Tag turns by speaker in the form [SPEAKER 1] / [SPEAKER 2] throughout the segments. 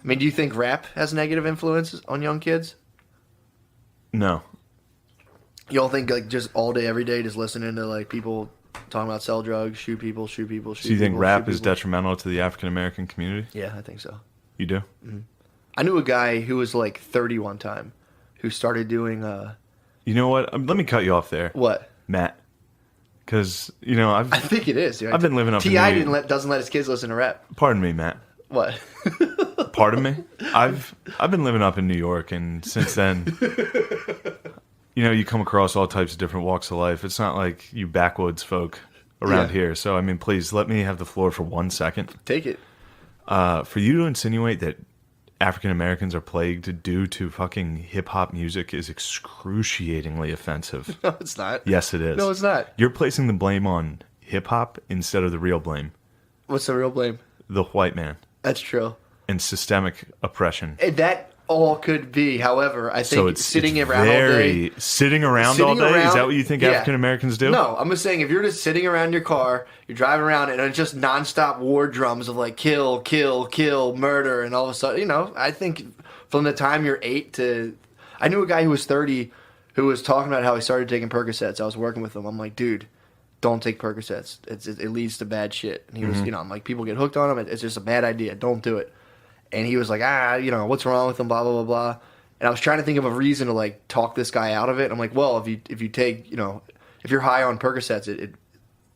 [SPEAKER 1] I mean, do you think rap has negative influences on young kids?
[SPEAKER 2] No.
[SPEAKER 1] You don't think like just all day, every day, just listening to like people talking about sell drugs, shoot people, shoot people, shoot people.
[SPEAKER 2] So you think rap is
[SPEAKER 1] people?
[SPEAKER 2] detrimental to the African American community?
[SPEAKER 1] Yeah, I think so.
[SPEAKER 2] You do?
[SPEAKER 1] Mm-hmm. I knew a guy who was like 30 one time, who started doing.
[SPEAKER 2] You know what? Let me cut you off there.
[SPEAKER 1] What?
[SPEAKER 2] Matt. Because I
[SPEAKER 1] think it is.
[SPEAKER 2] I've been living up.
[SPEAKER 1] Ti doesn't let his kids listen to rap.
[SPEAKER 2] Pardon me, Matt.
[SPEAKER 1] What?
[SPEAKER 2] Pardon me. I've been living up in New York, and since then, you come across all types of different walks of life. It's not like you backwoods folk around here. So I mean, please let me have the floor for 1 second.
[SPEAKER 1] Take it.
[SPEAKER 2] For you to insinuate that African Americans are plagued due to fucking hip hop music is excruciatingly offensive.
[SPEAKER 1] No, it's not.
[SPEAKER 2] Yes, it is.
[SPEAKER 1] No, it's not.
[SPEAKER 2] You're placing the blame on hip hop instead of the real blame.
[SPEAKER 1] What's the real blame?
[SPEAKER 2] The white man.
[SPEAKER 1] That's true.
[SPEAKER 2] And systemic oppression.
[SPEAKER 1] That all could be. However, I think
[SPEAKER 2] so it's
[SPEAKER 1] sitting
[SPEAKER 2] it's
[SPEAKER 1] around all day.
[SPEAKER 2] Sitting around all day? Is that what you think African Americans do?
[SPEAKER 1] No, I'm just saying if you're just sitting around your car, you're driving around, and it's just nonstop war drums of like kill, kill, kill, murder, and all of a sudden, I think from the time you're 8 to. I knew a guy who was 30 who was talking about how he started taking Percocets. I was working with him. I'm like, dude, don't take Percocets. It leads to bad shit. And he was, I'm like, people get hooked on them. It's just a bad idea. Don't do it. And he was like, what's wrong with them, blah, blah, blah, blah. And I was trying to think of a reason to, like, talk this guy out of it. I'm like, well, if you take, if you're high on Percocets,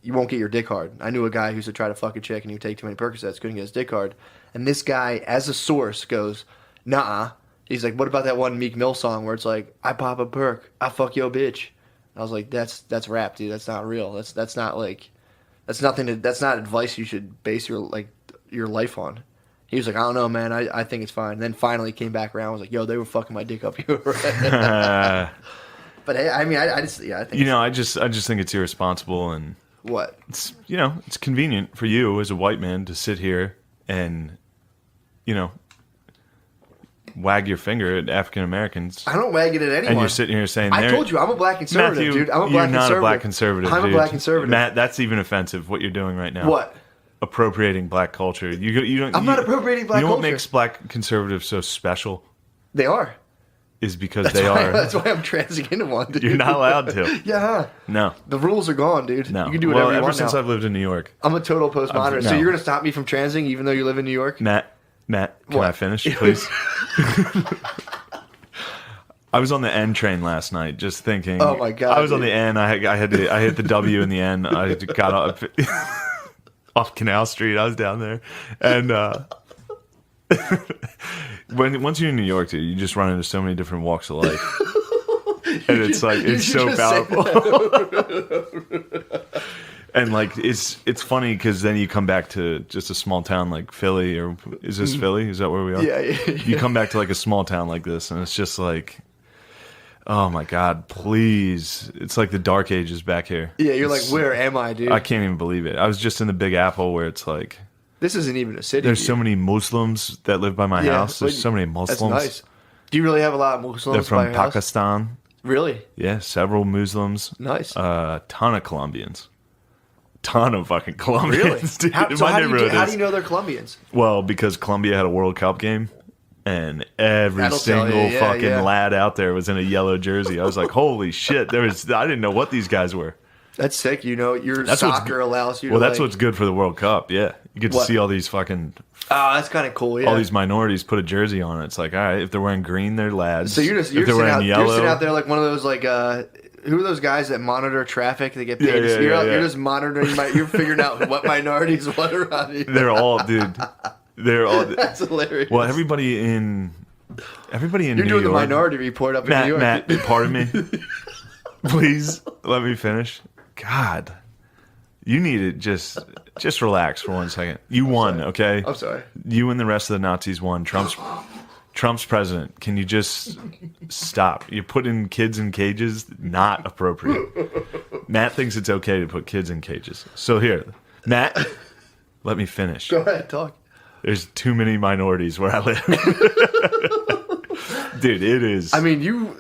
[SPEAKER 1] you won't get your dick hard. I knew a guy who used to try to fuck a chick and he would take too many Percocets, couldn't get his dick hard. And this guy, as a source, goes, nah. He's like, what about that one Meek Mill song where it's like, I pop a perk, I fuck your bitch. I was like, that's rap, dude. That's not real. That's not like, that's not advice you should base your life on. He was like, I don't know, man. I think it's fine. And then finally came back around. Was like, yo, they were fucking my dick up. You were right. But hey, I mean, I think
[SPEAKER 2] I just think it's irresponsible and
[SPEAKER 1] what
[SPEAKER 2] it's it's convenient for you as a white man to sit here and wag your finger at African Americans.
[SPEAKER 1] I don't wag it at anyone.
[SPEAKER 2] And you're sitting here saying,
[SPEAKER 1] I told you I'm a black conservative,
[SPEAKER 2] Matthew,
[SPEAKER 1] dude. I'm a black conservative.
[SPEAKER 2] You're not a black conservative.
[SPEAKER 1] I'm a black conservative.
[SPEAKER 2] Matt, that's even offensive. What you're doing right now.
[SPEAKER 1] What?
[SPEAKER 2] Appropriating black culture. You don't.
[SPEAKER 1] I'm not appropriating black culture.
[SPEAKER 2] You know what makes black conservatives so special?
[SPEAKER 1] They are.
[SPEAKER 2] Is because they are.
[SPEAKER 1] That's why I'm transing into one, dude.
[SPEAKER 2] You're not allowed to.
[SPEAKER 1] Yeah.
[SPEAKER 2] No.
[SPEAKER 1] The rules are gone, dude.
[SPEAKER 2] No.
[SPEAKER 1] You can do whatever you want
[SPEAKER 2] ever since
[SPEAKER 1] now.
[SPEAKER 2] I've lived in New York.
[SPEAKER 1] I'm a total postmodernist.
[SPEAKER 2] No.
[SPEAKER 1] So you're going to stop me from transing even though you live in New York?
[SPEAKER 2] Matt, can I finish, please? I was on the N train last night, just thinking.
[SPEAKER 1] Oh my god!
[SPEAKER 2] I was on the N. I hit the W in the N. I got up off Canal Street. I was down there, and once you're in New York, dude, you just run into so many different walks of life, and it's like it's so powerful. And like it's funny because then you come back to just a small town like Philly, or is this Philly? Is that where we are?
[SPEAKER 1] Yeah.
[SPEAKER 2] You come back to like a small town like this, and it's just like. Oh my God! Please, it's like the Dark Ages back here.
[SPEAKER 1] Yeah, you're like, where am I, dude?
[SPEAKER 2] I can't even believe it. I was just in the Big Apple, where it's like,
[SPEAKER 1] this isn't even a city.
[SPEAKER 2] There's so many Muslims that live by my house. There's so many Muslims.
[SPEAKER 1] That's nice. Do you really have a lot of Muslims?
[SPEAKER 2] They're from
[SPEAKER 1] by your
[SPEAKER 2] Pakistan.
[SPEAKER 1] House? Really?
[SPEAKER 2] Yeah, several Muslims.
[SPEAKER 1] Nice.
[SPEAKER 2] Ton of Colombians. Ton of fucking Colombians.
[SPEAKER 1] Really?
[SPEAKER 2] Dude,
[SPEAKER 1] how do you know they're Colombians?
[SPEAKER 2] Well, because Colombia had a World Cup game. And every single fucking lad out there was in a yellow jersey. I was like, holy shit. I didn't know what these guys were.
[SPEAKER 1] That's sick. Your soccer allows you to.
[SPEAKER 2] Well, that's what's good for the World Cup. Yeah. You get to see all these fucking.
[SPEAKER 1] Oh, that's kind of cool. Yeah.
[SPEAKER 2] All these minorities put a jersey on it. It's like, all right, if they're wearing green, they're lads.
[SPEAKER 1] So you're sitting out there like one of those, like, who are those guys that monitor traffic? They get paid. You're just monitoring. You're figuring out what minorities what around you.
[SPEAKER 2] They're all, dude. They're all.
[SPEAKER 1] That's hilarious.
[SPEAKER 2] Well, everybody in You're
[SPEAKER 1] New
[SPEAKER 2] doing
[SPEAKER 1] York. The Minority Report up in New York.
[SPEAKER 2] Matt, pardon me. Please let me finish. God, you need to just relax for 1 second. You won, okay?
[SPEAKER 1] I'm sorry.
[SPEAKER 2] You and the rest of the Nazis won. Trump's president. Can you just stop? You're putting kids in cages. Not appropriate. Matt thinks it's okay to put kids in cages. So here, Matt, let me finish.
[SPEAKER 1] Go ahead, talk.
[SPEAKER 2] There's too many minorities where I live. Dude, it is.
[SPEAKER 1] I mean,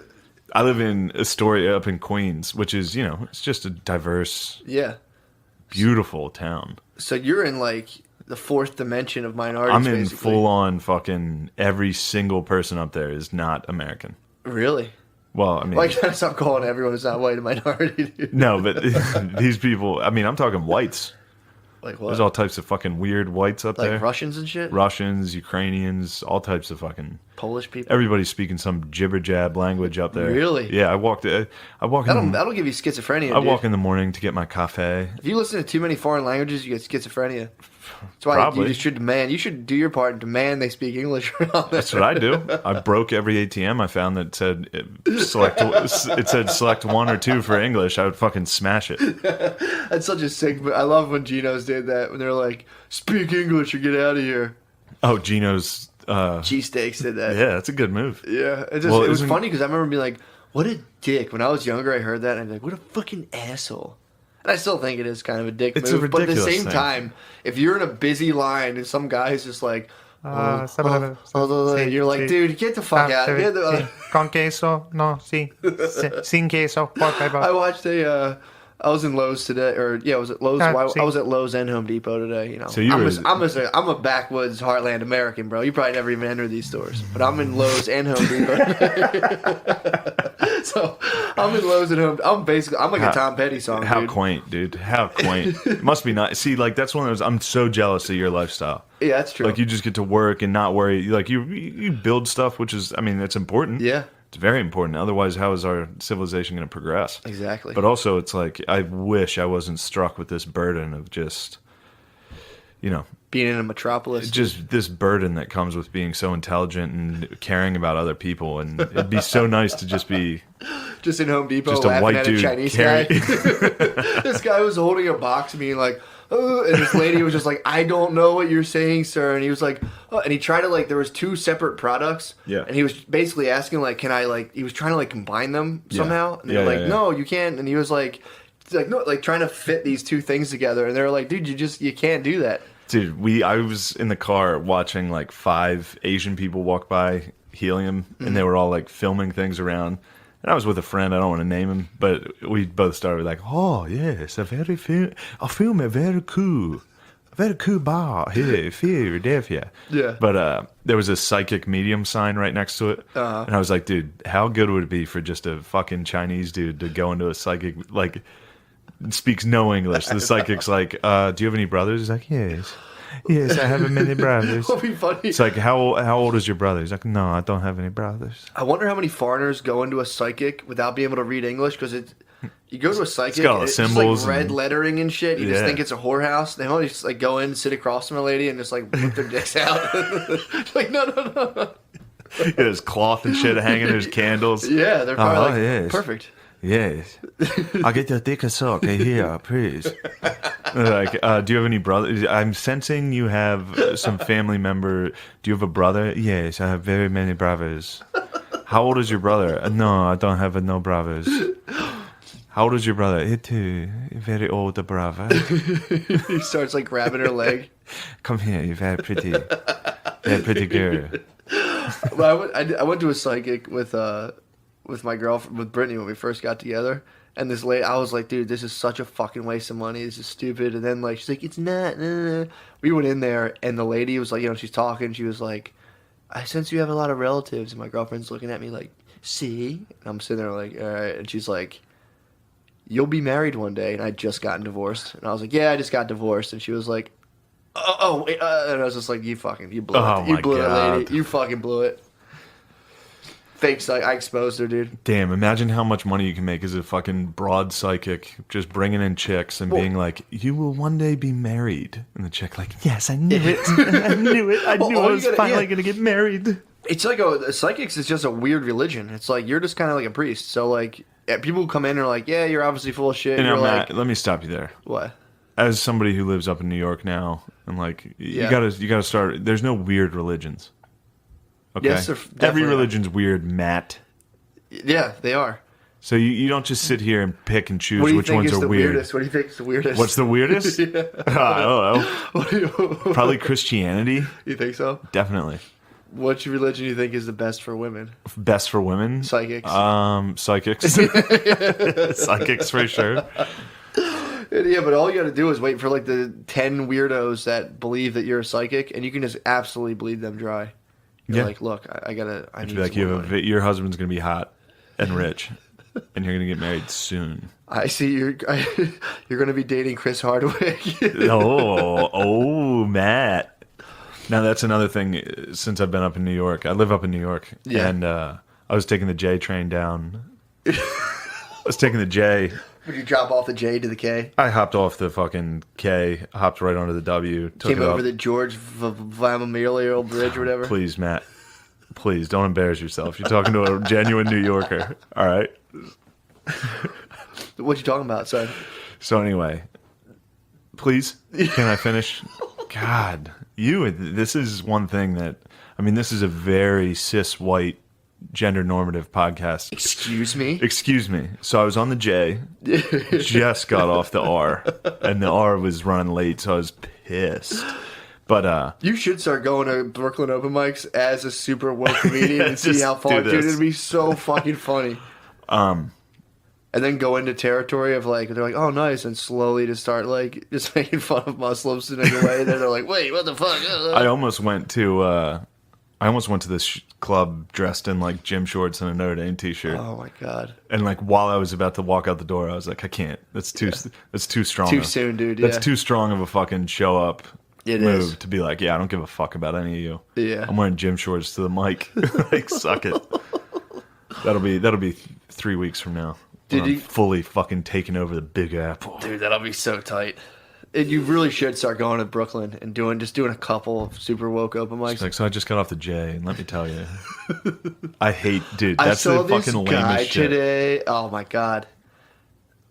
[SPEAKER 2] I live in Astoria up in Queens, which is, it's just a diverse, beautiful town.
[SPEAKER 1] So you're in like the fourth dimension of minorities.
[SPEAKER 2] I'm in
[SPEAKER 1] basically.
[SPEAKER 2] full on fucking every single person up there is not American.
[SPEAKER 1] Really?
[SPEAKER 2] Well, I mean,
[SPEAKER 1] Why can't I stop calling everyone who's not white a minority? Dude?
[SPEAKER 2] no, but these people. I mean, I'm talking whites.
[SPEAKER 1] Like what?
[SPEAKER 2] There's all types of fucking weird whites up there.
[SPEAKER 1] Like Russians and shit.
[SPEAKER 2] Russians, Ukrainians, all types of fucking
[SPEAKER 1] Polish people.
[SPEAKER 2] Everybody's speaking some jibber jab language up there.
[SPEAKER 1] Really?
[SPEAKER 2] Yeah, I walk.
[SPEAKER 1] That'll give you schizophrenia.
[SPEAKER 2] I walk in the morning to get my cafe.
[SPEAKER 1] If you listen to too many foreign languages, you get schizophrenia. That's why
[SPEAKER 2] Probably.
[SPEAKER 1] you should demand. You should do your part and demand they speak English around
[SPEAKER 2] That's what I do. I broke every ATM I found that said select. It said select 1 or 2 for English. I would fucking smash it.
[SPEAKER 1] That's such a sick. I love when Geno's did that when they're like, "Speak English or get out of here."
[SPEAKER 2] Oh, Gino's.
[SPEAKER 1] Cheesesteaks did that.
[SPEAKER 2] Yeah, that's a good move.
[SPEAKER 1] Yeah, it was funny because I remember being like, "What a dick!" When I was younger, I heard that and I'd be like, "What a fucking asshole." And I still think it is kind of a dick
[SPEAKER 2] It's
[SPEAKER 1] move.
[SPEAKER 2] a
[SPEAKER 1] But at the
[SPEAKER 2] ridiculous
[SPEAKER 1] same
[SPEAKER 2] thing.
[SPEAKER 1] time, if you're in a busy line and some guy's just like, you're like, dude, get the fuck out. Get the,
[SPEAKER 3] Con queso, no, sí. Sin queso, por favor.
[SPEAKER 1] I watched I was in Lowe's today, or yeah, I was at Lowe's. I was at Lowe's and Home Depot today. You know,
[SPEAKER 2] So
[SPEAKER 1] I'm a backwoods heartland American, bro. You probably never even entered these stores, but I'm in Lowe's and Home Depot. So I'm in Lowe's and Home. I'm like a Tom Petty song.
[SPEAKER 2] How
[SPEAKER 1] dude.
[SPEAKER 2] quaint, dude. How quaint. It must be nice. See, like, that's one of those. I'm so jealous of your lifestyle.
[SPEAKER 1] Yeah, that's true.
[SPEAKER 2] Like, you just get to work and not worry. Like, you build stuff, which is, I mean, it's important.
[SPEAKER 1] Yeah.
[SPEAKER 2] It's very important. Otherwise, how is our civilization going to progress?
[SPEAKER 1] Exactly.
[SPEAKER 2] But also, it's like, I wish I wasn't struck with this burden of just,
[SPEAKER 1] being in a metropolis.
[SPEAKER 2] just this burden that comes with being so intelligent and caring about other people. And it'd be so nice to just be
[SPEAKER 1] Just in Home Depot,
[SPEAKER 2] just a
[SPEAKER 1] laughing
[SPEAKER 2] white
[SPEAKER 1] at
[SPEAKER 2] dude
[SPEAKER 1] a Chinese
[SPEAKER 2] carrying.
[SPEAKER 1] guy. This guy was holding a box, being like, "Oh," and this lady was just like, "I don't know what you're saying, sir." And he was like, "Oh," and he tried to like, there was 2 separate products.
[SPEAKER 2] Yeah. And
[SPEAKER 1] he was basically asking like, "Can I like?" He was trying to like combine them somehow, and they were like, "No, you can't." And he was like, no, like trying to fit these 2 things together, and they were like, "Dude, you can't do that."
[SPEAKER 2] Dude, I was in the car watching like 5 Asian people walk by helium, and they were all like filming things around. And I was with a friend. I don't want to name him, but we both started like, "Oh yes, a film, very cool bar here, Philadelphia."
[SPEAKER 1] Yeah.
[SPEAKER 2] But there was a psychic medium sign right next to it, and I was like, "Dude, how good would it be for just a fucking Chinese dude to go into a psychic like?" Speaks no English. The psychic's like, "Do you have any brothers?" He's like, "Yes, I have many brothers."
[SPEAKER 1] That'd be funny.
[SPEAKER 2] It's like, how old is your brother? He's like, "No, I don't have any brothers."
[SPEAKER 1] I wonder how many foreigners go into a psychic without being able to read English, because you go to a psychic,
[SPEAKER 2] got all the
[SPEAKER 1] it's just
[SPEAKER 2] symbols
[SPEAKER 1] like red
[SPEAKER 2] and-
[SPEAKER 1] lettering and shit. You just
[SPEAKER 2] Yeah.
[SPEAKER 1] think it's a whorehouse. They only just like go in, sit across from a lady, and just like whip their dicks out. Like no.
[SPEAKER 2] There's cloth and shit hanging. There's candles.
[SPEAKER 1] Yeah, they're probably like
[SPEAKER 2] yes.
[SPEAKER 1] perfect.
[SPEAKER 2] Yes, I'll get your dick a sock here, please. Like, do you have any brothers? I'm sensing you have some family member. Do you have a brother? Yes, I have very many brothers. How old is your brother? No, I don't have no brothers. How old is your brother? He too, very old brother.
[SPEAKER 1] He starts like grabbing her leg.
[SPEAKER 2] Come here, you're very pretty girl.
[SPEAKER 1] Well, I went to a psychic with my girlfriend, with Brittany, when we first got together. And this lady, I was like, "Dude, this is such a fucking waste of money. This is stupid." And then like she's like, "It's not." Nah. We went in there, and the lady was like, she's talking. She was like, "I sense you have a lot of relatives." And my girlfriend's looking at me like, "See?" And I'm sitting there like, "All right." And she's like, "You'll be married one day." And I'd just gotten divorced, and I was like, "Yeah, I just got divorced." And she was like, "Oh, wait," and I was just like, you blew
[SPEAKER 2] Oh
[SPEAKER 1] it. You
[SPEAKER 2] my
[SPEAKER 1] blew it,
[SPEAKER 2] God.
[SPEAKER 1] lady. You fucking blew it." Fake psych. I exposed her, dude.
[SPEAKER 2] Damn, imagine how much money you can make as a fucking broad psychic, just bringing in chicks and being like, "You will one day be married." And the chick like, "Yes, I knew it. I knew it. I knew I was finally going to get married."
[SPEAKER 1] It's like a psychics is just a weird religion. It's like you're just kind of like a priest. So like people come in and are like, "Yeah, you're obviously full of shit."
[SPEAKER 2] And
[SPEAKER 1] You're
[SPEAKER 2] I'm
[SPEAKER 1] like,
[SPEAKER 2] not, let me stop you there.
[SPEAKER 1] "What?"
[SPEAKER 2] As somebody who lives up in New York now, and like,
[SPEAKER 1] Yeah.
[SPEAKER 2] you gotta start. There's no weird religions. Okay,
[SPEAKER 1] Yes, there
[SPEAKER 2] every
[SPEAKER 1] definitely are.
[SPEAKER 2] religion's weird, Matt.
[SPEAKER 1] Yeah, they are.
[SPEAKER 2] So you don't just sit here and pick and choose
[SPEAKER 1] What do you
[SPEAKER 2] which
[SPEAKER 1] think
[SPEAKER 2] ones
[SPEAKER 1] is
[SPEAKER 2] are
[SPEAKER 1] the
[SPEAKER 2] weird.
[SPEAKER 1] weirdest? What do you think is the weirdest?
[SPEAKER 2] What's the weirdest?
[SPEAKER 1] Yeah.
[SPEAKER 2] I don't know.
[SPEAKER 1] What do you,
[SPEAKER 2] Probably Christianity.
[SPEAKER 1] you think so?
[SPEAKER 2] Definitely.
[SPEAKER 1] Which religion do you think is the best for women?
[SPEAKER 2] Best for women?
[SPEAKER 1] Psychics.
[SPEAKER 2] Psychics. Psychics for sure.
[SPEAKER 1] Yeah, but all you got to do is wait for like the 10 weirdos that believe that you're a psychic, and you can just absolutely bleed them dry. You're
[SPEAKER 2] Yeah.
[SPEAKER 1] like, look, I need
[SPEAKER 2] Be like,
[SPEAKER 1] some more money.
[SPEAKER 2] your husband's gonna be hot and rich, and you're gonna get married soon.
[SPEAKER 1] I see you're going to be dating Chris Hardwick.
[SPEAKER 2] Oh, Matt. Now that's another thing. Since I've been up in New York, I live up in New York,
[SPEAKER 1] Yeah.
[SPEAKER 2] and I was taking the J train down. I was taking the J.
[SPEAKER 1] Would you drop off the J to the K?
[SPEAKER 2] I hopped off the fucking K, hopped right onto the W, took
[SPEAKER 1] Came
[SPEAKER 2] it
[SPEAKER 1] over
[SPEAKER 2] up.
[SPEAKER 1] the George Memorial Bridge or whatever.
[SPEAKER 2] Please, Matt. Please don't embarrass yourself. You're talking to a genuine New Yorker. All right.
[SPEAKER 1] What you talking about, son?
[SPEAKER 2] So anyway, please, can I finish? God, this is one thing that, I mean, this is a very cis white gender normative podcast.
[SPEAKER 1] Excuse me?
[SPEAKER 2] Excuse me. So I was on the J, just got off the R, and the R was running late, so I was pissed. But
[SPEAKER 1] You should start going to Brooklyn open mics as a super woke comedian and see
[SPEAKER 2] Just
[SPEAKER 1] how far,
[SPEAKER 2] do
[SPEAKER 1] dude.
[SPEAKER 2] this.
[SPEAKER 1] It'd be so fucking funny. And then go into territory of like, they're like, oh, nice, and slowly to start like just making fun of Muslims in a way. Then they're like, wait, what the fuck?
[SPEAKER 2] I almost went to this club dressed in like gym shorts and a Notre Dame t-shirt.
[SPEAKER 1] Oh my god.
[SPEAKER 2] And like while I was about to walk out the door, I was like, I can't. That's too strong.
[SPEAKER 1] Too soon, dude.
[SPEAKER 2] That's
[SPEAKER 1] Yeah.
[SPEAKER 2] too strong of a fucking show up
[SPEAKER 1] It
[SPEAKER 2] move
[SPEAKER 1] is.
[SPEAKER 2] to be like, yeah, I don't give a fuck about any of you.
[SPEAKER 1] Yeah.
[SPEAKER 2] I'm wearing gym shorts to the mic. Like, suck it. That'll be 3 weeks from now.
[SPEAKER 1] Did
[SPEAKER 2] when I'm
[SPEAKER 1] you-
[SPEAKER 2] fully fucking taking over the Big Apple?
[SPEAKER 1] Dude, that'll be so tight. And you really should start going to Brooklyn and doing a couple of super woke open mics.
[SPEAKER 2] It's like, so I just got off the J, and let me tell you, I hate, dude.
[SPEAKER 1] I
[SPEAKER 2] That's
[SPEAKER 1] saw
[SPEAKER 2] the
[SPEAKER 1] this
[SPEAKER 2] fucking
[SPEAKER 1] guy
[SPEAKER 2] lamest shit.
[SPEAKER 1] today. Oh my god.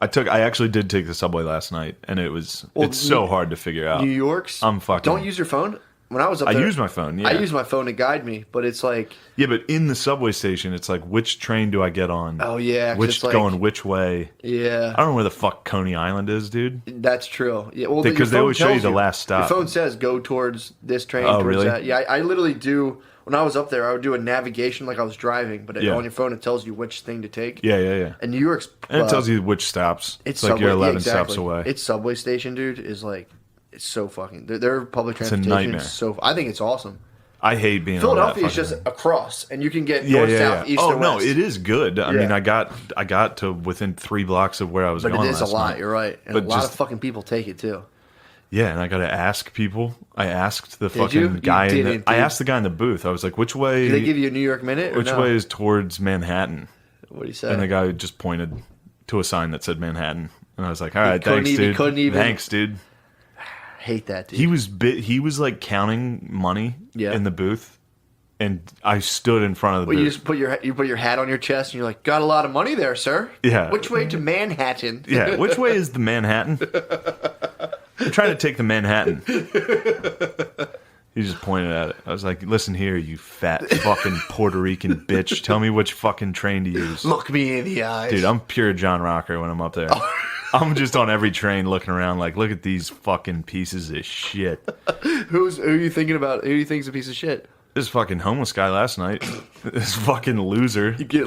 [SPEAKER 2] I actually did take the subway last night, and it's so hard to figure out.
[SPEAKER 1] New York's.
[SPEAKER 2] I'm fucking-
[SPEAKER 1] Don't use your phone. When I was up
[SPEAKER 2] I
[SPEAKER 1] there,
[SPEAKER 2] use my phone. Yeah,
[SPEAKER 1] I use my phone to guide me, but it's like,
[SPEAKER 2] yeah, but in the subway station, it's like, which train do I get on?
[SPEAKER 1] oh yeah, 'cause
[SPEAKER 2] which
[SPEAKER 1] it's like,
[SPEAKER 2] going which way?
[SPEAKER 1] yeah,
[SPEAKER 2] I don't know where the fuck Coney Island is, dude.
[SPEAKER 1] that's true. Yeah, well,
[SPEAKER 2] Because
[SPEAKER 1] your
[SPEAKER 2] they
[SPEAKER 1] phone
[SPEAKER 2] always show you
[SPEAKER 1] tells
[SPEAKER 2] the last stop.
[SPEAKER 1] Your phone says go towards this train.
[SPEAKER 2] Oh,
[SPEAKER 1] towards
[SPEAKER 2] really?
[SPEAKER 1] That. Yeah, I literally do. When I was up there, I would do a navigation like I was driving, but
[SPEAKER 2] Yeah.
[SPEAKER 1] on your phone it tells you which thing to take.
[SPEAKER 2] Yeah.
[SPEAKER 1] And New York's
[SPEAKER 2] And it tells you which stops. It's like
[SPEAKER 1] subway,
[SPEAKER 2] you're 11
[SPEAKER 1] exactly.
[SPEAKER 2] steps away.
[SPEAKER 1] Its subway station, dude, is like it's so fucking. Their public
[SPEAKER 2] a
[SPEAKER 1] transportation
[SPEAKER 2] nightmare.
[SPEAKER 1] is so. I think it's awesome.
[SPEAKER 2] I hate being
[SPEAKER 1] Philadelphia
[SPEAKER 2] on
[SPEAKER 1] is
[SPEAKER 2] that
[SPEAKER 1] just
[SPEAKER 2] fucking-
[SPEAKER 1] across, and you can get north, south, east,
[SPEAKER 2] Oh
[SPEAKER 1] or
[SPEAKER 2] no,
[SPEAKER 1] west.
[SPEAKER 2] it is good. I mean,
[SPEAKER 1] Yeah.
[SPEAKER 2] I got to within 3 blocks of where I was
[SPEAKER 1] But
[SPEAKER 2] going.
[SPEAKER 1] it is a
[SPEAKER 2] last
[SPEAKER 1] lot.
[SPEAKER 2] night.
[SPEAKER 1] You're right, and
[SPEAKER 2] But
[SPEAKER 1] a lot
[SPEAKER 2] just-
[SPEAKER 1] of fucking people take it too.
[SPEAKER 2] Yeah, and I got to ask people. I asked the
[SPEAKER 1] you?
[SPEAKER 2] fucking
[SPEAKER 1] You
[SPEAKER 2] guy.
[SPEAKER 1] didn't,
[SPEAKER 2] I
[SPEAKER 1] dude.
[SPEAKER 2] asked the guy in the booth. I was like, "Which way?
[SPEAKER 1] Do they give you a New York minute? Or
[SPEAKER 2] which
[SPEAKER 1] no?
[SPEAKER 2] way is towards Manhattan?"
[SPEAKER 1] What do you say?
[SPEAKER 2] And the guy just pointed to a sign that said Manhattan, and I was like, "All right,
[SPEAKER 1] couldn't
[SPEAKER 2] thanks,
[SPEAKER 1] even-
[SPEAKER 2] dude.
[SPEAKER 1] couldn't even-
[SPEAKER 2] Thanks, dude."
[SPEAKER 1] Hate that, dude.
[SPEAKER 2] He was like counting money
[SPEAKER 1] Yeah.
[SPEAKER 2] in the booth, and I stood in front of the
[SPEAKER 1] Well, you
[SPEAKER 2] booth.
[SPEAKER 1] just put your hat on your chest, and you're like, "Got a lot of money there, sir."
[SPEAKER 2] Yeah.
[SPEAKER 1] Which way to Manhattan?
[SPEAKER 2] Yeah, which way is the Manhattan? I'm trying to take the Manhattan. He just pointed at it. I was like, listen here, you fat fucking Puerto Rican bitch. Tell me which fucking train to use.
[SPEAKER 1] Look me in the eyes,
[SPEAKER 2] Dude, I'm pure John Rocker when I'm up there. I'm just on every train looking around like, look at these fucking pieces of shit.
[SPEAKER 1] Who are you thinking about? Who do you think's a piece of shit?
[SPEAKER 2] This fucking homeless guy last night. This fucking loser.
[SPEAKER 1] You get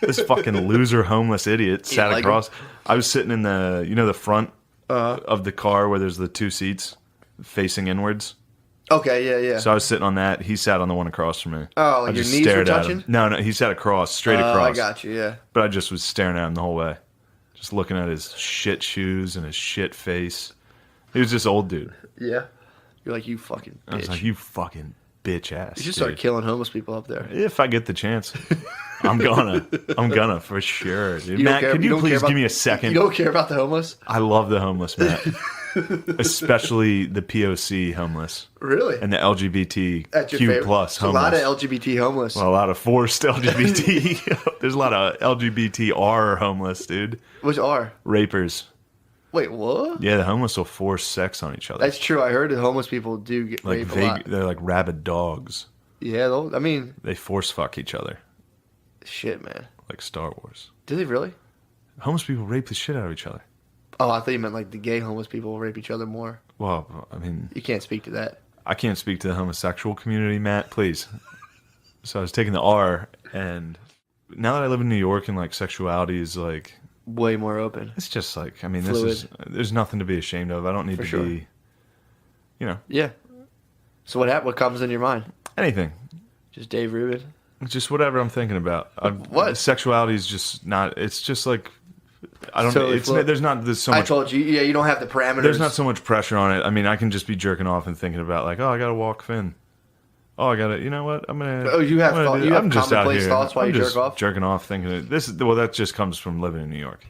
[SPEAKER 2] This fucking loser homeless idiot sat
[SPEAKER 1] like
[SPEAKER 2] across. I was sitting in the front of the car where there's the 2 seats facing inwards.
[SPEAKER 1] okay, yeah.
[SPEAKER 2] So I was sitting on that. He sat on the one across from me.
[SPEAKER 1] Oh, like
[SPEAKER 2] I
[SPEAKER 1] your
[SPEAKER 2] just
[SPEAKER 1] knees were
[SPEAKER 2] stared at
[SPEAKER 1] touching?
[SPEAKER 2] him. No, he sat straight across.
[SPEAKER 1] I got you. Yeah.
[SPEAKER 2] But I just was staring at him the whole way, just looking at his shit shoes and his shit face. He was just old dude.
[SPEAKER 1] Yeah. You're like, you fucking bitch.
[SPEAKER 2] I was like, you fucking bitch ass.
[SPEAKER 1] You should
[SPEAKER 2] dude.
[SPEAKER 1] start killing homeless people up there.
[SPEAKER 2] If I get the chance, I'm gonna for sure, dude.
[SPEAKER 1] You don't
[SPEAKER 2] Matt,
[SPEAKER 1] care-
[SPEAKER 2] could
[SPEAKER 1] you
[SPEAKER 2] you
[SPEAKER 1] don't care
[SPEAKER 2] please
[SPEAKER 1] about-
[SPEAKER 2] give me a second?
[SPEAKER 1] You don't care about the homeless?
[SPEAKER 2] I love the homeless, Matt. Especially the POC homeless
[SPEAKER 1] Really?
[SPEAKER 2] and the
[SPEAKER 1] That's your
[SPEAKER 2] LGBTQ
[SPEAKER 1] favorite.
[SPEAKER 2] plus
[SPEAKER 1] There's a lot
[SPEAKER 2] homeless.
[SPEAKER 1] of LGBT homeless.
[SPEAKER 2] Well, a lot of forced LGBT. There's a lot of LGBTR homeless, dude.
[SPEAKER 1] Which are?
[SPEAKER 2] Rapers.
[SPEAKER 1] Wait, what?
[SPEAKER 2] Yeah, the homeless will force sex on each other.
[SPEAKER 1] That's true. I heard that homeless people do get
[SPEAKER 2] like
[SPEAKER 1] raped a lot.
[SPEAKER 2] they're like rabid dogs.
[SPEAKER 1] Yeah, I mean,
[SPEAKER 2] They force fuck each other,
[SPEAKER 1] shit, man.
[SPEAKER 2] like Star Wars.
[SPEAKER 1] Do they really?
[SPEAKER 2] Homeless people rape the shit out of each other.
[SPEAKER 1] Oh, I thought you meant like the gay homeless people will rape each other more.
[SPEAKER 2] Well, I mean,
[SPEAKER 1] You can't speak to that.
[SPEAKER 2] I can't speak to the homosexual community, Matt, please. So I was taking the R, and now that I live in New York and like sexuality is like
[SPEAKER 1] way more open.
[SPEAKER 2] It's just like, I mean,
[SPEAKER 1] Fluid.
[SPEAKER 2] there's nothing to be ashamed of. I don't need
[SPEAKER 1] For
[SPEAKER 2] to
[SPEAKER 1] sure.
[SPEAKER 2] be, you know,
[SPEAKER 1] Yeah. So what comes in your mind?
[SPEAKER 2] anything.
[SPEAKER 1] Just Dave Rubin.
[SPEAKER 2] Just whatever I'm thinking about.
[SPEAKER 1] What?
[SPEAKER 2] Sexuality is just not, it's just like, I don't know.
[SPEAKER 1] Totally fluid.
[SPEAKER 2] There's so
[SPEAKER 1] I
[SPEAKER 2] much.
[SPEAKER 1] told you, yeah, you don't have the parameters.
[SPEAKER 2] There's not so much pressure on it. I mean, I can just be jerking off and thinking about like, oh, I gotta walk Finn. Oh, I gotta. You know what? I'm gonna.
[SPEAKER 1] Oh, you have
[SPEAKER 2] I'm gonna
[SPEAKER 1] thought-
[SPEAKER 2] do-
[SPEAKER 1] you have
[SPEAKER 2] I'm just out
[SPEAKER 1] commonplace
[SPEAKER 2] here.
[SPEAKER 1] thoughts while
[SPEAKER 2] I'm
[SPEAKER 1] you
[SPEAKER 2] just
[SPEAKER 1] jerk off?
[SPEAKER 2] Jerking off, thinking well, that just comes from living in New York.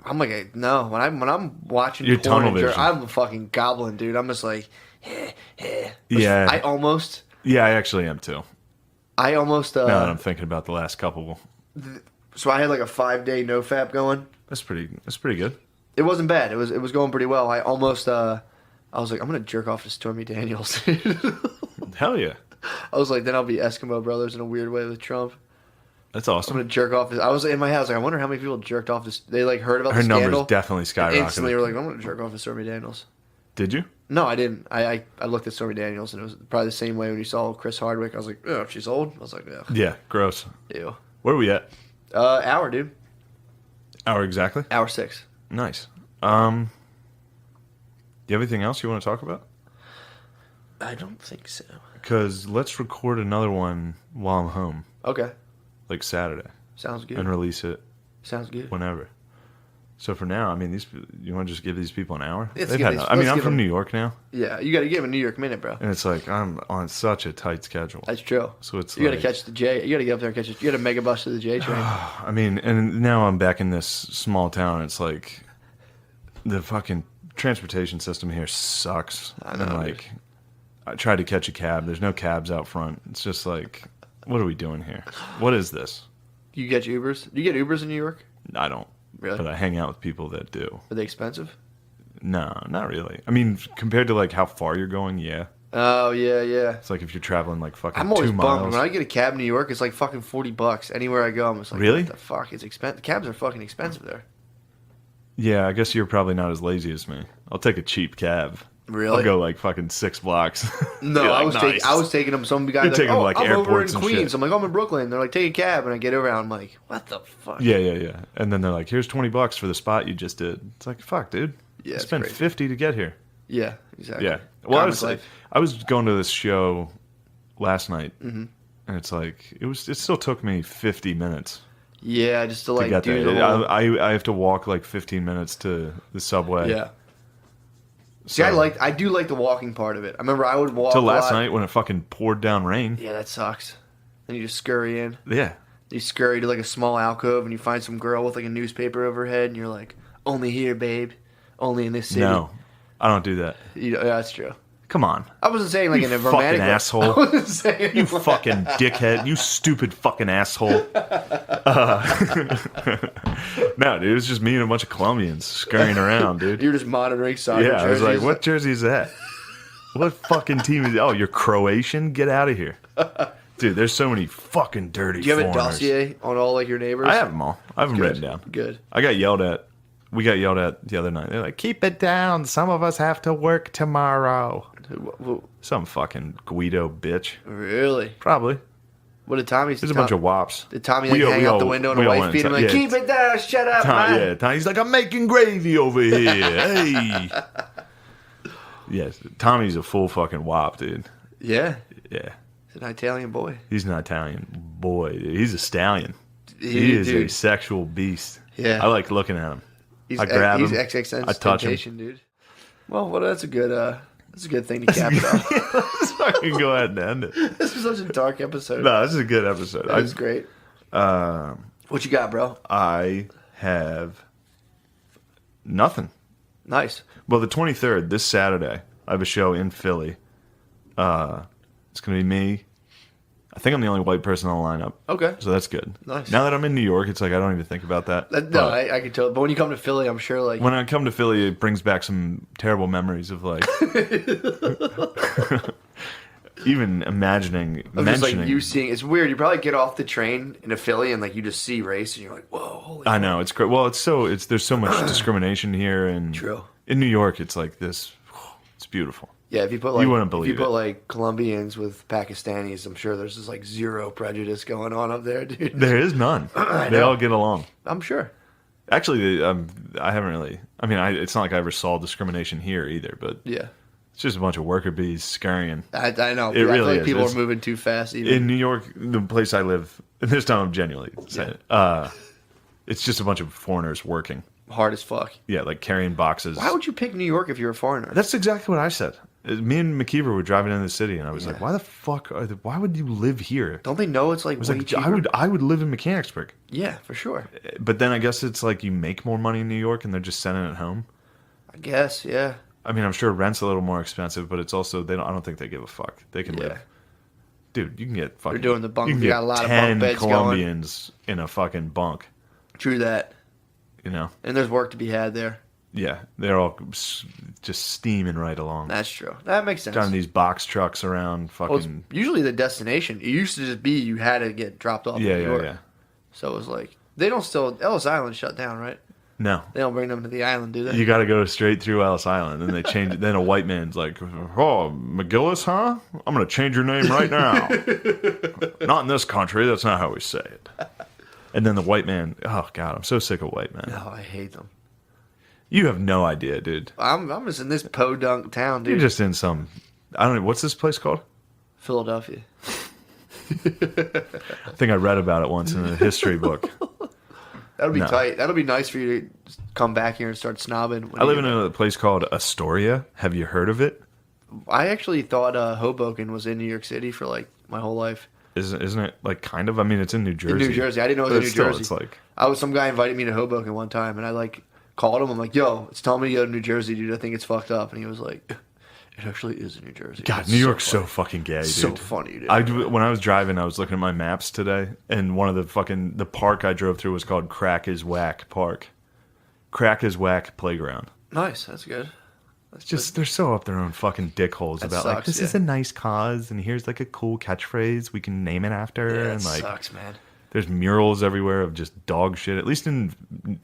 [SPEAKER 1] I'm like, no. When I'm watching
[SPEAKER 2] Your
[SPEAKER 1] porn
[SPEAKER 2] tunnel
[SPEAKER 1] and jerk,
[SPEAKER 2] vision.
[SPEAKER 1] I'm a fucking goblin, dude. I'm just like,
[SPEAKER 2] Yeah.
[SPEAKER 1] I almost.
[SPEAKER 2] Yeah, I actually am too.
[SPEAKER 1] Now
[SPEAKER 2] Now that I'm thinking about the last couple,
[SPEAKER 1] So I had like a 5-day nofap going.
[SPEAKER 2] that's pretty good.
[SPEAKER 1] It wasn't bad. It was going pretty well. I almost I was like, I'm gonna jerk off to Stormy Daniels.
[SPEAKER 2] Hell yeah,
[SPEAKER 1] I was like, then I'll be Eskimo Brothers in a weird way with Trump.
[SPEAKER 2] that's
[SPEAKER 1] I'm
[SPEAKER 2] awesome.
[SPEAKER 1] gonna jerk off. I was in my head. I was like, I wonder how many people jerked off this. They like heard about
[SPEAKER 2] Her
[SPEAKER 1] the
[SPEAKER 2] numbers
[SPEAKER 1] scandal.
[SPEAKER 2] definitely skyrocketed.
[SPEAKER 1] Instantly, were like, I'm gonna jerk off to Stormy Daniels.
[SPEAKER 2] Did you?
[SPEAKER 1] No, I didn't. I looked at Stormy Daniels, and it was probably the same way when you saw Chris Hardwick. I was like, oh, she's old. I was like, yeah,
[SPEAKER 2] Yeah, gross.
[SPEAKER 1] ew.
[SPEAKER 2] Where are we at?
[SPEAKER 1] Hour, dude.
[SPEAKER 2] Hour exactly.
[SPEAKER 1] Hour 6.
[SPEAKER 2] Nice. Do you have anything else you want to talk about?
[SPEAKER 1] I don't think so.
[SPEAKER 2] Because let's record another one while I'm home,
[SPEAKER 1] Okay,
[SPEAKER 2] like Saturday,
[SPEAKER 1] sounds good.
[SPEAKER 2] and release it
[SPEAKER 1] Sounds good.
[SPEAKER 2] whenever. So for now, I mean, you want to just give these people an hour?
[SPEAKER 1] Let's
[SPEAKER 2] They've
[SPEAKER 1] give
[SPEAKER 2] had
[SPEAKER 1] these-
[SPEAKER 2] I mean,
[SPEAKER 1] let's
[SPEAKER 2] I'm
[SPEAKER 1] give
[SPEAKER 2] from
[SPEAKER 1] them-
[SPEAKER 2] New York now,
[SPEAKER 1] Yeah, you got to give a New York minute, bro.
[SPEAKER 2] and it's like I'm on such a tight schedule.
[SPEAKER 1] That's true.
[SPEAKER 2] So it's
[SPEAKER 1] You got to
[SPEAKER 2] like-
[SPEAKER 1] catch the J. You got to get up there and catch it. You got to mega bus to the J train.
[SPEAKER 2] I mean, and now I'm back in this small town. It's like the fucking transportation system here sucks.
[SPEAKER 1] I know,
[SPEAKER 2] and like, I tried to catch a cab. There's no cabs out front. It's just like, what are we doing here? What is this?
[SPEAKER 1] You get Ubers? Do you get Ubers in New York?
[SPEAKER 2] I don't.
[SPEAKER 1] Really?
[SPEAKER 2] But I hang out with people that do.
[SPEAKER 1] Are they expensive?
[SPEAKER 2] No, not really. I mean, compared to like how far you're going, yeah.
[SPEAKER 1] Oh yeah, yeah.
[SPEAKER 2] It's like if you're traveling like fucking
[SPEAKER 1] I'm always
[SPEAKER 2] 2
[SPEAKER 1] bummed
[SPEAKER 2] miles.
[SPEAKER 1] when I get a cab in New York. It's like fucking $40 anywhere I go. I'm just like,
[SPEAKER 2] Really?
[SPEAKER 1] What the fuck? It's expensive. Cabs are fucking expensive there.
[SPEAKER 2] Yeah, I guess you're probably not as lazy as me. I'll take a cheap cab.
[SPEAKER 1] Really?
[SPEAKER 2] I'll go like fucking 6 blocks.
[SPEAKER 1] No,
[SPEAKER 2] Be
[SPEAKER 1] I
[SPEAKER 2] like,
[SPEAKER 1] was
[SPEAKER 2] nice.
[SPEAKER 1] taking them. Some guy
[SPEAKER 2] You're
[SPEAKER 1] like,
[SPEAKER 2] taking
[SPEAKER 1] oh,
[SPEAKER 2] them, like,
[SPEAKER 1] I'm over in
[SPEAKER 2] airports and
[SPEAKER 1] Queens.
[SPEAKER 2] shit.
[SPEAKER 1] I'm like, I'm in Brooklyn. They're like, take a cab, and I get around. I'm like, what the fuck?
[SPEAKER 2] Yeah. And then they're like, here's $20 for the spot you just did. It's like, fuck, dude.
[SPEAKER 1] Yeah,
[SPEAKER 2] I
[SPEAKER 1] it's
[SPEAKER 2] spent
[SPEAKER 1] crazy.
[SPEAKER 2] 50 to get here.
[SPEAKER 1] Yeah, exactly.
[SPEAKER 2] Yeah. Well,
[SPEAKER 1] Comic life.
[SPEAKER 2] I was going to this show last night, and it's like it still took me 50 minutes
[SPEAKER 1] Yeah, just to
[SPEAKER 2] to
[SPEAKER 1] like
[SPEAKER 2] get
[SPEAKER 1] do
[SPEAKER 2] there.
[SPEAKER 1] the whole,
[SPEAKER 2] I have to walk like 15 minutes to the subway.
[SPEAKER 1] yeah. See,
[SPEAKER 2] So-
[SPEAKER 1] I do like the walking part of it. I remember I would walk
[SPEAKER 2] till
[SPEAKER 1] a
[SPEAKER 2] last
[SPEAKER 1] lot.
[SPEAKER 2] night when it fucking poured down rain.
[SPEAKER 1] Yeah, that sucks. Then you just scurry in.
[SPEAKER 2] Yeah.
[SPEAKER 1] You scurry to like a small alcove, and you find some girl with like a newspaper over her head, and you're like, "Only here, babe. Only in this city."
[SPEAKER 2] No, I don't do that.
[SPEAKER 1] You know, yeah, that's true.
[SPEAKER 2] Come on.
[SPEAKER 1] I wasn't saying like
[SPEAKER 2] You
[SPEAKER 1] in a
[SPEAKER 2] fucking
[SPEAKER 1] romantic way.
[SPEAKER 2] asshole.
[SPEAKER 1] I wasn't saying
[SPEAKER 2] You fucking dickhead. You stupid fucking asshole. No, dude, it was just me and a bunch of Colombians scurrying around, dude.
[SPEAKER 1] You're just monitoring soccer
[SPEAKER 2] Yeah, I was like,
[SPEAKER 1] jerseys.
[SPEAKER 2] what jersey is that? What fucking team is Oh, you're Croatian? Get out of here. Dude, there's so many fucking dirty
[SPEAKER 1] Do you have a
[SPEAKER 2] foreigners.
[SPEAKER 1] dossier on all like your neighbors?
[SPEAKER 2] I have them all. I have them
[SPEAKER 1] Good.
[SPEAKER 2] written down.
[SPEAKER 1] Good.
[SPEAKER 2] I got yelled at. We got yelled at the other night. They're like, keep it down. Some of us have to work tomorrow. Some fucking Guido bitch.
[SPEAKER 1] Really?
[SPEAKER 2] Probably.
[SPEAKER 1] What did Tommy?
[SPEAKER 2] There's a bunch of wops.
[SPEAKER 1] Did Tommy like, hang out the window and a wife beat him like, keep it down, shut up, man.
[SPEAKER 2] Yeah, Tommy's like, I'm making gravy over here. Hey. Yes, Tommy's a full fucking wop, dude.
[SPEAKER 1] Yeah.
[SPEAKER 2] Yeah.
[SPEAKER 1] He's an Italian boy.
[SPEAKER 2] He's an Italian boy, dude. He's a stallion. He is a
[SPEAKER 1] Dude.
[SPEAKER 2] sexual beast.
[SPEAKER 1] Yeah.
[SPEAKER 2] I like looking at him.
[SPEAKER 1] He's,
[SPEAKER 2] I grab
[SPEAKER 1] he's
[SPEAKER 2] him.
[SPEAKER 1] XXX
[SPEAKER 2] I touch him.
[SPEAKER 1] temptation, dude. Well, that's a good thing to cap it off.
[SPEAKER 2] Let's fucking go ahead and end it.
[SPEAKER 1] This was such a dark episode.
[SPEAKER 2] No, this is a good episode.
[SPEAKER 1] That was great. What you got, bro?
[SPEAKER 2] I have nothing.
[SPEAKER 1] Nice.
[SPEAKER 2] Well, the 23rd, this Saturday, I have a show in Philly. It's going to be me. I think I'm the only white person on the lineup.
[SPEAKER 1] Okay.
[SPEAKER 2] So that's good.
[SPEAKER 1] Nice.
[SPEAKER 2] Now that I'm in New York, it's like I don't even think about that.
[SPEAKER 1] No,
[SPEAKER 2] But
[SPEAKER 1] I can tell. But when you come to Philly, I'm sure like
[SPEAKER 2] when I come to Philly, it brings back some terrible memories of like even imagining
[SPEAKER 1] of just
[SPEAKER 2] mentioning.
[SPEAKER 1] like you seeing. It's weird. You probably get off the train into Philly and like you just see race and you're like, whoa, holy.
[SPEAKER 2] I know it's great. Well, there's so much discrimination here, and
[SPEAKER 1] True.
[SPEAKER 2] in New York, it's like this. It's beautiful.
[SPEAKER 1] Yeah, if you put like
[SPEAKER 2] You wouldn't believe
[SPEAKER 1] if you put
[SPEAKER 2] it.
[SPEAKER 1] like Colombians with Pakistanis, I'm sure there's just like zero prejudice going on up there, dude.
[SPEAKER 2] There is none. They
[SPEAKER 1] know.
[SPEAKER 2] all get along.
[SPEAKER 1] I'm sure.
[SPEAKER 2] Actually, I haven't really. I mean, it's not like I ever saw discrimination here either, but
[SPEAKER 1] Yeah.
[SPEAKER 2] it's just a bunch of worker bees scurrying.
[SPEAKER 1] I know.
[SPEAKER 2] It really
[SPEAKER 1] I feel like
[SPEAKER 2] is.
[SPEAKER 1] people
[SPEAKER 2] It's-
[SPEAKER 1] are moving too fast. Even.
[SPEAKER 2] In New York, the place I live, and this time I'm genuinely saying it, it's just a bunch of foreigners working.
[SPEAKER 1] Hard as fuck.
[SPEAKER 2] Yeah, like carrying boxes.
[SPEAKER 1] Why would you pick New York if you're a foreigner?
[SPEAKER 2] That's exactly what I said. Me and McKeever were driving into the city, and I was
[SPEAKER 1] Yeah.
[SPEAKER 2] like, "Why the fuck? Why would you live here?"
[SPEAKER 1] Don't they know it's like
[SPEAKER 2] I was
[SPEAKER 1] way
[SPEAKER 2] like,
[SPEAKER 1] cheaper?
[SPEAKER 2] I would live in Mechanicsburg,
[SPEAKER 1] Yeah, for sure.
[SPEAKER 2] but then I guess it's like you make more money in New York, and they're just sending it home.
[SPEAKER 1] I guess. Yeah.
[SPEAKER 2] I mean, I'm sure rent's a little more expensive, but it's also I don't think they give a fuck. They can
[SPEAKER 1] Yeah.
[SPEAKER 2] live. Dude, you can get fucking.
[SPEAKER 1] doing the bunk-
[SPEAKER 2] You can
[SPEAKER 1] we
[SPEAKER 2] get
[SPEAKER 1] got a lot of
[SPEAKER 2] 10
[SPEAKER 1] bunk beds going.
[SPEAKER 2] Colombians in a fucking bunk.
[SPEAKER 1] True that.
[SPEAKER 2] You know.
[SPEAKER 1] And there's work to be had there.
[SPEAKER 2] Yeah, they're all just steaming right along.
[SPEAKER 1] That's true. That makes sense.
[SPEAKER 2] Driving these box trucks around,
[SPEAKER 1] Well, it's
[SPEAKER 2] fucking.
[SPEAKER 1] usually the destination. It used to just be you had to get dropped off.
[SPEAKER 2] Yeah,
[SPEAKER 1] in New
[SPEAKER 2] yeah,
[SPEAKER 1] York.
[SPEAKER 2] yeah.
[SPEAKER 1] So it was like they don't still Ellis Island shut down, right?
[SPEAKER 2] No,
[SPEAKER 1] They don't bring them to the island, do they?
[SPEAKER 2] you got to go straight through Ellis Island, and they change it. Then a white man's like, "Oh, McGillis, huh? I'm gonna change your name right now." Not in this country. That's not how we say it. And then the white man. Oh God, I'm so sick of white men.
[SPEAKER 1] Oh, I hate them.
[SPEAKER 2] You have no idea, dude.
[SPEAKER 1] I'm just in this podunk town, dude.
[SPEAKER 2] You're just in some. I don't know. What's this place called?
[SPEAKER 1] Philadelphia.
[SPEAKER 2] I think I read about it once in a history book.
[SPEAKER 1] That'll be
[SPEAKER 2] No.
[SPEAKER 1] tight. That'll be nice for you to come back here and start snobbing. when
[SPEAKER 2] I
[SPEAKER 1] you
[SPEAKER 2] live in
[SPEAKER 1] get
[SPEAKER 2] a place called Astoria. Have you heard of it?
[SPEAKER 1] back. I actually thought Hoboken was in New York City for like my whole life.
[SPEAKER 2] Isn't it like kind of? I mean, it's in New Jersey.
[SPEAKER 1] In New Jersey, I didn't know it was
[SPEAKER 2] But
[SPEAKER 1] in New
[SPEAKER 2] still,
[SPEAKER 1] Jersey.
[SPEAKER 2] It's like
[SPEAKER 1] Some guy invited me to Hoboken one time, and I like called him. I'm like, "Yo, it's telling me to go to New Jersey, dude. I think it's fucked up." And he was like, "It actually is in New Jersey."
[SPEAKER 2] God,
[SPEAKER 1] It's
[SPEAKER 2] New York's so
[SPEAKER 1] funny.
[SPEAKER 2] fucking gay, dude.
[SPEAKER 1] So funny, dude.
[SPEAKER 2] When I was driving, I was looking at my maps today, and one of the park I drove through was called Crack is Whack Park. Crack is Whack Playground.
[SPEAKER 1] Nice, that's good.
[SPEAKER 2] It's just they're so up their own fucking dickholes
[SPEAKER 1] That
[SPEAKER 2] about like
[SPEAKER 1] sucks,
[SPEAKER 2] this is
[SPEAKER 1] yeah.
[SPEAKER 2] a nice cause, and here's like a cool catchphrase we can name it after,
[SPEAKER 1] Yeah,
[SPEAKER 2] and
[SPEAKER 1] it
[SPEAKER 2] like
[SPEAKER 1] sucks, man.
[SPEAKER 2] there's murals everywhere of just dog shit. At least in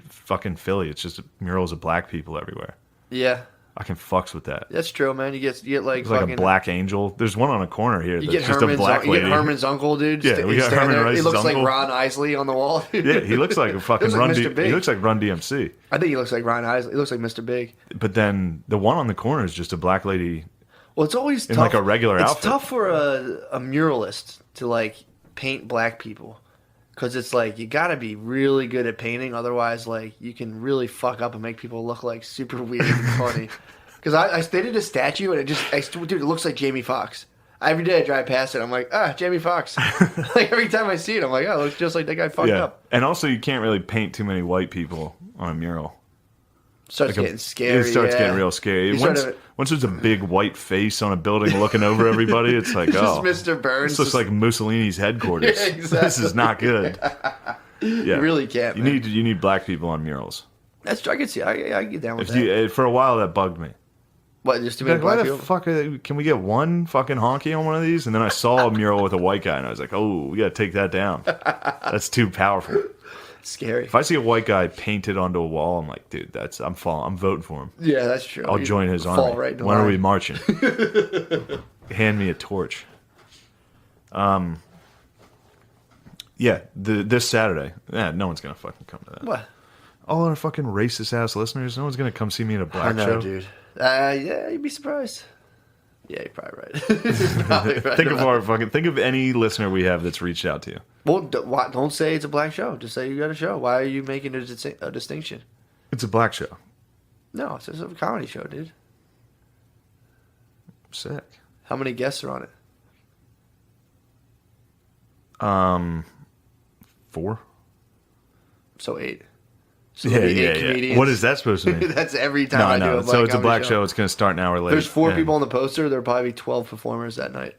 [SPEAKER 2] fucking Philly, it's just murals of black people everywhere.
[SPEAKER 1] Yeah,
[SPEAKER 2] I can fucks with that.
[SPEAKER 1] that's true, man. You get like
[SPEAKER 2] It's like
[SPEAKER 1] fucking
[SPEAKER 2] a black angel. There's one on a corner here
[SPEAKER 1] You
[SPEAKER 2] that's
[SPEAKER 1] get
[SPEAKER 2] just
[SPEAKER 1] Herman's,
[SPEAKER 2] a black
[SPEAKER 1] you
[SPEAKER 2] lady.
[SPEAKER 1] get Herman's uncle, dude.
[SPEAKER 2] Yeah, we
[SPEAKER 1] He's
[SPEAKER 2] got
[SPEAKER 1] standing
[SPEAKER 2] Herman
[SPEAKER 1] there. He
[SPEAKER 2] Rice's
[SPEAKER 1] looks
[SPEAKER 2] uncle.
[SPEAKER 1] like Ron Isley on the wall. Dude.
[SPEAKER 2] Yeah, he looks like a fucking
[SPEAKER 1] He looks like
[SPEAKER 2] Run.
[SPEAKER 1] Mr. Big.
[SPEAKER 2] He looks like Run DMC.
[SPEAKER 1] I think he looks like Ron Isley. He looks like Mr. Big.
[SPEAKER 2] But then the one on the corner is just a black lady.
[SPEAKER 1] Well, it's always
[SPEAKER 2] In,
[SPEAKER 1] tough.
[SPEAKER 2] like, a regular
[SPEAKER 1] it's
[SPEAKER 2] outfit.
[SPEAKER 1] tough for a muralist to like paint black people because it's like you got to be really good at painting. Otherwise, like you can really fuck up and make people look like super weird and funny. Because they did a statue and dude, it looks like Jamie Foxx. Every day I drive past it, I'm like, Jamie Foxx. Like every time I see it, I'm like, oh, it looks just like that guy fucked
[SPEAKER 2] Yeah,
[SPEAKER 1] up.
[SPEAKER 2] and also you can't really paint too many white people on a mural.
[SPEAKER 1] Starts
[SPEAKER 2] Like
[SPEAKER 1] getting scary.
[SPEAKER 2] It starts
[SPEAKER 1] yeah.
[SPEAKER 2] getting real scary.
[SPEAKER 1] You
[SPEAKER 2] Once,
[SPEAKER 1] sort of-
[SPEAKER 2] once there's a big white face on a building looking over everybody, it's like,
[SPEAKER 1] It's
[SPEAKER 2] oh,
[SPEAKER 1] just Mr. Burns.
[SPEAKER 2] this looks like Mussolini's headquarters.
[SPEAKER 1] Yeah, exactly.
[SPEAKER 2] This is not good. Yeah,
[SPEAKER 1] You really can't.
[SPEAKER 2] You
[SPEAKER 1] man.
[SPEAKER 2] need black people on murals.
[SPEAKER 1] That's true. I can see. I get down with
[SPEAKER 2] If
[SPEAKER 1] that.
[SPEAKER 2] you for a while that bugged me.
[SPEAKER 1] What? Just too many
[SPEAKER 2] Like, why
[SPEAKER 1] black
[SPEAKER 2] the
[SPEAKER 1] people?
[SPEAKER 2] fuck can we get one fucking honky on one of these? And then I saw a mural with a white guy, and I was like, oh, we gotta take that down. That's too powerful.
[SPEAKER 1] Scary.
[SPEAKER 2] If I see a white guy painted onto a wall, I'm like, dude, I'm voting for him.
[SPEAKER 1] Yeah, that's true.
[SPEAKER 2] I'll
[SPEAKER 1] You
[SPEAKER 2] join his
[SPEAKER 1] fall
[SPEAKER 2] army.
[SPEAKER 1] Right in
[SPEAKER 2] When are
[SPEAKER 1] line.
[SPEAKER 2] we marching? Hand me a torch. Yeah, this Saturday. Yeah, no one's gonna fucking come to that.
[SPEAKER 1] What?
[SPEAKER 2] All our fucking racist ass listeners. No one's gonna come see me in a
[SPEAKER 1] I
[SPEAKER 2] black
[SPEAKER 1] know,
[SPEAKER 2] show.
[SPEAKER 1] dude. Yeah, you'd be surprised. Yeah, you're probably right. You're probably right
[SPEAKER 2] Think of any listener we have that's reached out to you.
[SPEAKER 1] Well, don't say it's a black show. Just say you got a show. Why are you making a distinction?
[SPEAKER 2] It's a black show.
[SPEAKER 1] No, it's just a comedy show, dude.
[SPEAKER 2] Sick.
[SPEAKER 1] How many guests are on it?
[SPEAKER 2] 4.
[SPEAKER 1] So 8. So there'll be 8 comedians.
[SPEAKER 2] What is that supposed to mean?
[SPEAKER 1] That's every time I do a black
[SPEAKER 2] So it's a
[SPEAKER 1] comedy
[SPEAKER 2] black show. It's going to start an hour later.
[SPEAKER 1] There's 4
[SPEAKER 2] Yeah.
[SPEAKER 1] people on the poster. There'll probably be 12 performers that night.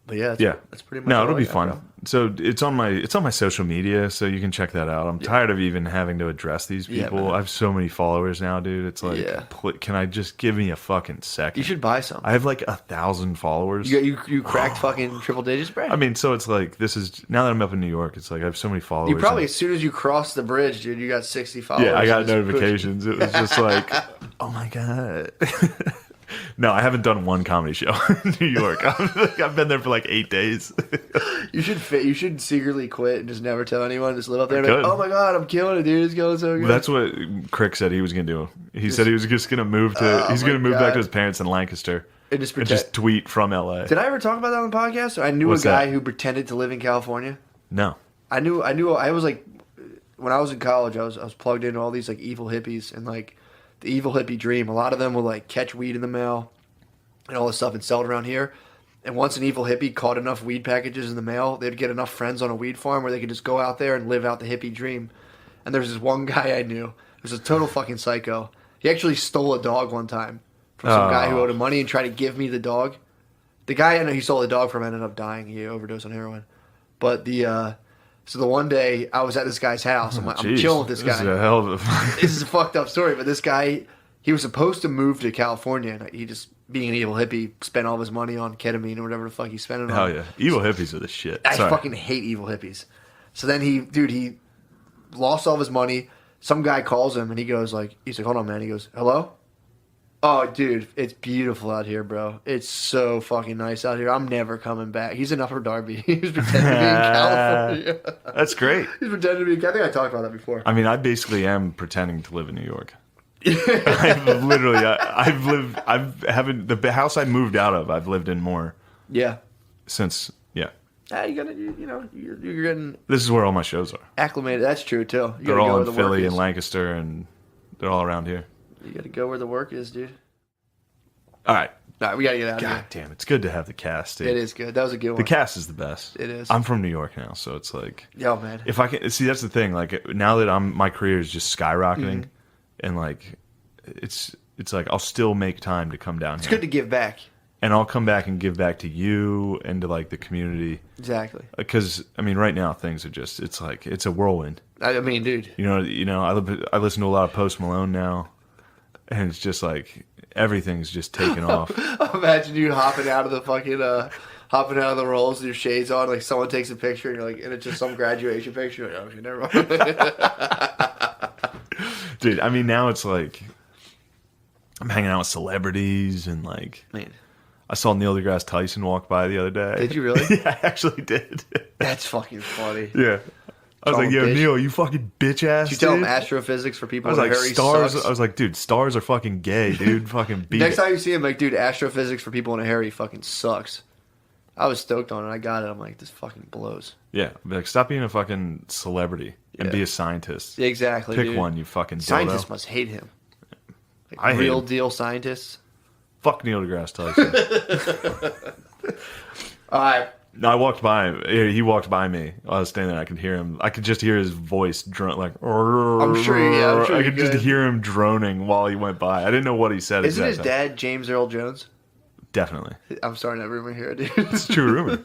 [SPEAKER 1] But yeah, that's pretty much.
[SPEAKER 2] No,
[SPEAKER 1] all
[SPEAKER 2] it'll
[SPEAKER 1] I
[SPEAKER 2] be
[SPEAKER 1] got,
[SPEAKER 2] fun.
[SPEAKER 1] bro.
[SPEAKER 2] So it's on my social media, so you can check that out. I'm tired of even having to address these
[SPEAKER 1] Yeah,
[SPEAKER 2] people.
[SPEAKER 1] man.
[SPEAKER 2] I have so many followers now, dude. It's like,
[SPEAKER 1] Yeah.
[SPEAKER 2] can I just give me a fucking second?
[SPEAKER 1] You should buy some.
[SPEAKER 2] I have like 1,000 followers.
[SPEAKER 1] You cracked fucking triple digits, bro.
[SPEAKER 2] I mean, so it's like now that I'm up in New York, it's like I have so many followers.
[SPEAKER 1] You probably,
[SPEAKER 2] and-
[SPEAKER 1] as soon as you cross the bridge, dude, you got 60 followers.
[SPEAKER 2] yeah, I got
[SPEAKER 1] It's pushing.
[SPEAKER 2] notifications. It was just like, oh my god. No, I haven't done one comedy show in New York. I've been there for like 8 days.
[SPEAKER 1] You should secretly quit and just never tell anyone. Just live up there. And
[SPEAKER 2] Could.
[SPEAKER 1] like, oh my god, I'm killing it, dude. It's going so good.
[SPEAKER 2] That's what Crick said he was gonna do. He said he was just gonna move to. He's gonna move back to his parents in Lancaster
[SPEAKER 1] and just
[SPEAKER 2] and
[SPEAKER 1] pretend.
[SPEAKER 2] just tweet from LA.
[SPEAKER 1] Did I ever talk about that on the podcast? I knew
[SPEAKER 2] What's
[SPEAKER 1] a guy
[SPEAKER 2] that?
[SPEAKER 1] who pretended to live in California.
[SPEAKER 2] No.
[SPEAKER 1] I was like, when I was in college, I was plugged into all these like evil hippies and like the evil hippie dream. A lot of them would like catch weed in the mail and all this stuff and sell it around here. And once an evil hippie caught enough weed packages in the mail, they'd get enough friends on a weed farm where they could just go out there and live out the hippie dream. And there's this one guy I knew. He was a total fucking psycho. He actually stole a dog one time from some guy who owed him money and tried to give me the dog. The guy I know he stole the dog from ended up dying. He overdosed on heroin. But so the one day I was at this guy's house. I'm chilling with this guy.
[SPEAKER 2] This is a hell of a...
[SPEAKER 1] This is a fucked up story, but this guy, he was supposed to move to California, and he just, being an evil hippie, spent all of his money on ketamine or whatever the fuck he spent it on.
[SPEAKER 2] Hell yeah. Evil hippies are the shit.
[SPEAKER 1] I
[SPEAKER 2] Sorry.
[SPEAKER 1] fucking hate evil hippies. So then he lost all of his money. Some guy calls him, and he's like, hold on, man. He goes, hello? Oh, dude, it's beautiful out here, bro. It's so fucking nice out here. I'm never coming back. He's in Upper Darby. He was pretending to be in California.
[SPEAKER 2] That's great.
[SPEAKER 1] He's pretending to be. I think I talked about that before.
[SPEAKER 2] I mean, I basically am pretending to live in New York. I've literally, the house I moved out of, I've lived in more
[SPEAKER 1] Yeah.
[SPEAKER 2] since, yeah.
[SPEAKER 1] You gotta, you're getting
[SPEAKER 2] This is where all my shows are.
[SPEAKER 1] acclimated. That's true too. You
[SPEAKER 2] They're
[SPEAKER 1] gotta go
[SPEAKER 2] all
[SPEAKER 1] where
[SPEAKER 2] in
[SPEAKER 1] the
[SPEAKER 2] Philly
[SPEAKER 1] work
[SPEAKER 2] and
[SPEAKER 1] is.
[SPEAKER 2] Lancaster, and they're all around here.
[SPEAKER 1] You gotta go where the work is, dude.
[SPEAKER 2] All right.
[SPEAKER 1] All right, we gotta get out of
[SPEAKER 2] God
[SPEAKER 1] here.
[SPEAKER 2] damn, it's good to have the cast, dude.
[SPEAKER 1] It is good. That was a good one.
[SPEAKER 2] The cast is the best.
[SPEAKER 1] It is.
[SPEAKER 2] I'm from New York now, so it's like,
[SPEAKER 1] Yo, man.
[SPEAKER 2] if I can see, that's the thing. Like now that my career is just skyrocketing,
[SPEAKER 1] Mm-hmm.
[SPEAKER 2] and like it's like I'll still make time to come down
[SPEAKER 1] It's
[SPEAKER 2] here,
[SPEAKER 1] good to give back.
[SPEAKER 2] and I'll come back and give back to you and to like the community.
[SPEAKER 1] Exactly.
[SPEAKER 2] Because I mean, right now things are just it's like it's a whirlwind.
[SPEAKER 1] I mean, dude.
[SPEAKER 2] You know, I listen to a lot of Post Malone now, and it's just like everything's just taken off.
[SPEAKER 1] Imagine you hopping out of the fucking, hopping out of the rolls with your shades on, like someone takes a picture and you're like, and it's just some graduation picture. Like, oh, okay, never mind.
[SPEAKER 2] Dude, I mean, now it's like I'm hanging out with celebrities and like.
[SPEAKER 1] Man,
[SPEAKER 2] I saw Neil deGrasse Tyson walk by the other day.
[SPEAKER 1] did you really?
[SPEAKER 2] Yeah, I actually did.
[SPEAKER 1] That's fucking funny.
[SPEAKER 2] Yeah. I was
[SPEAKER 1] Call
[SPEAKER 2] like,
[SPEAKER 1] him
[SPEAKER 2] yo,
[SPEAKER 1] bitch.
[SPEAKER 2] Neil, you fucking bitch ass.
[SPEAKER 1] Did you tell him
[SPEAKER 2] dude.
[SPEAKER 1] astrophysics for people
[SPEAKER 2] I was
[SPEAKER 1] in
[SPEAKER 2] like,
[SPEAKER 1] a hurry
[SPEAKER 2] stars.
[SPEAKER 1] sucks?
[SPEAKER 2] I was like, dude, stars are fucking gay, dude. Fucking beat
[SPEAKER 1] Next
[SPEAKER 2] it.
[SPEAKER 1] time you see him, like, dude, astrophysics for people in a hurry fucking sucks. I was stoked on it. I got it. I'm like, this fucking blows.
[SPEAKER 2] Yeah, be like, stop being a fucking celebrity and
[SPEAKER 1] Yeah.
[SPEAKER 2] be a scientist.
[SPEAKER 1] Yeah, exactly.
[SPEAKER 2] Pick
[SPEAKER 1] dude.
[SPEAKER 2] one, you fucking
[SPEAKER 1] Scientists
[SPEAKER 2] dildo.
[SPEAKER 1] must hate him. Like,
[SPEAKER 2] I hate
[SPEAKER 1] real
[SPEAKER 2] him.
[SPEAKER 1] deal scientists.
[SPEAKER 2] Fuck Neil deGrasse Tyson.
[SPEAKER 1] All right.
[SPEAKER 2] No, I walked by him. He walked by me. I was standing there. I could hear him. I could just hear his voice like.
[SPEAKER 1] I'm sure
[SPEAKER 2] I
[SPEAKER 1] you
[SPEAKER 2] could just
[SPEAKER 1] could.
[SPEAKER 2] hear him droning while he went by. I didn't know what he said.
[SPEAKER 1] Isn't his
[SPEAKER 2] exactly.
[SPEAKER 1] dad James Earl Jones?
[SPEAKER 2] Definitely.
[SPEAKER 1] I'm starting that rumor here, dude.
[SPEAKER 2] It's a true rumor.